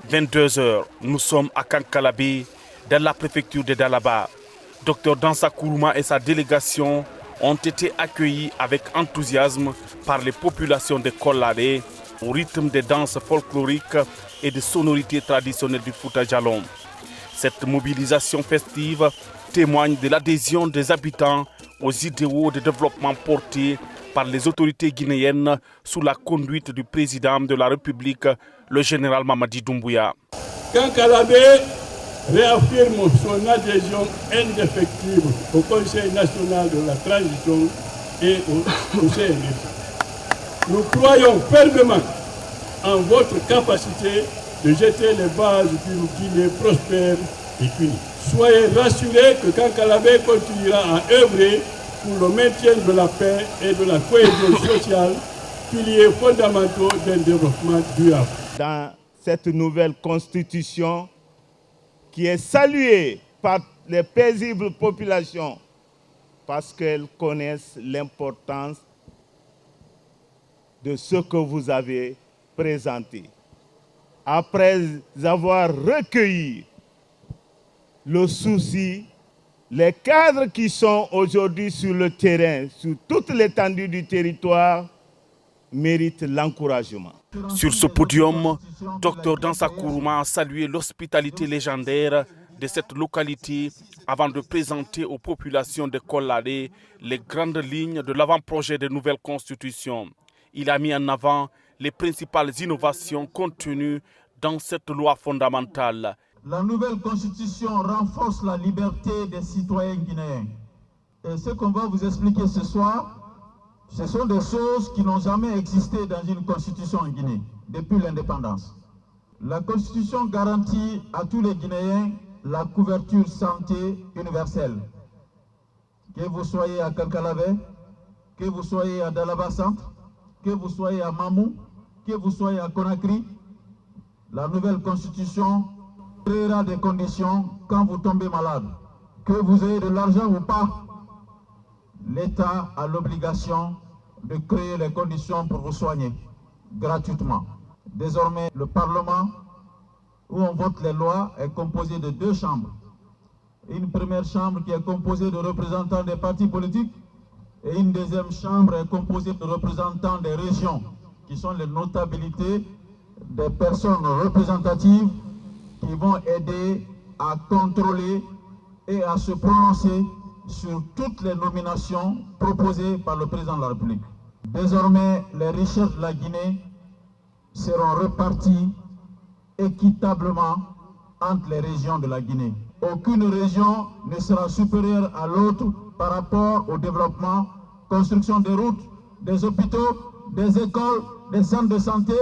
22 heures, nous sommes à Kankalabé, dans la préfecture de Dalaba. Dr Dansa Kourouma et sa délégation ont été accueillis avec enthousiasme par les populations de Kolladé au rythme des danses folkloriques et des sonorités traditionnelles du Fouta Djallon. Cette mobilisation festive témoigne de l'adhésion des habitants aux idéaux de développement portés par les autorités guinéennes sous la conduite du président de la République, le général Mamadi Doumbouya. Kankalabé réaffirme son adhésion indéfectible au Conseil national de la transition et au CNF. Nous croyons fermement en votre capacité de jeter les bases d'une Guinée prospère et unie. Soyez rassurés que Kankalabé continuera à œuvrer pour le maintien de la paix et de la cohésion sociale, piliers fondamentaux d'un développement durable. Dans cette nouvelle constitution qui est saluée par les paisibles populations parce qu'elles connaissent l'importance de ce que vous avez présenté. Après avoir recueilli le souci, les cadres qui sont aujourd'hui sur le terrain, sur toute l'étendue du territoire, méritent l'encouragement. Sur ce podium, Dr Dansa Kourouma a salué l'hospitalité légendaire de cette localité avant de présenter aux populations de Kolladé les grandes lignes de l'avant-projet de nouvelle constitution. Il a mis en avant les principales innovations contenues dans cette loi fondamentale. La nouvelle constitution renforce la liberté des citoyens guinéens. Et ce qu'on va vous expliquer ce soir, ce sont des choses qui n'ont jamais existé dans une constitution en Guinée, depuis l'indépendance. La constitution garantit à tous les Guinéens la couverture santé universelle. Que vous soyez à Kankalabé, que vous soyez à Dalaba Centre, que vous soyez à Mamou, que vous soyez à Conakry, la nouvelle constitution créera des conditions quand vous tombez malade. Que vous ayez de l'argent ou pas, l'État a l'obligation de créer les conditions pour vous soigner gratuitement. Désormais, le Parlement, où on vote les lois, est composé de 2 chambres. Une première chambre qui est composée de représentants des partis politiques et une deuxième chambre est composée de représentants des régions, qui sont les notabilités des personnes représentatives qui vont aider à contrôler et à se prononcer sur toutes les nominations proposées par le président de la République. Désormais, les richesses de la Guinée seront réparties équitablement entre les régions de la Guinée. Aucune région ne sera supérieure à l'autre par rapport au développement, construction des routes, des hôpitaux, des écoles, des centres de santé.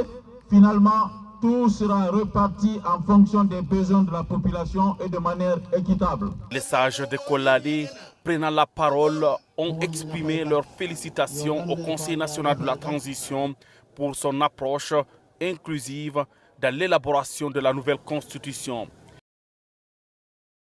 Finalement, tout sera reparti en fonction des besoins de la population et de manière équitable. Les sages de Kolladé, prenant la parole, ont exprimé leurs félicitations au Conseil national de la transition pour son approche inclusive dans l'élaboration de la nouvelle constitution.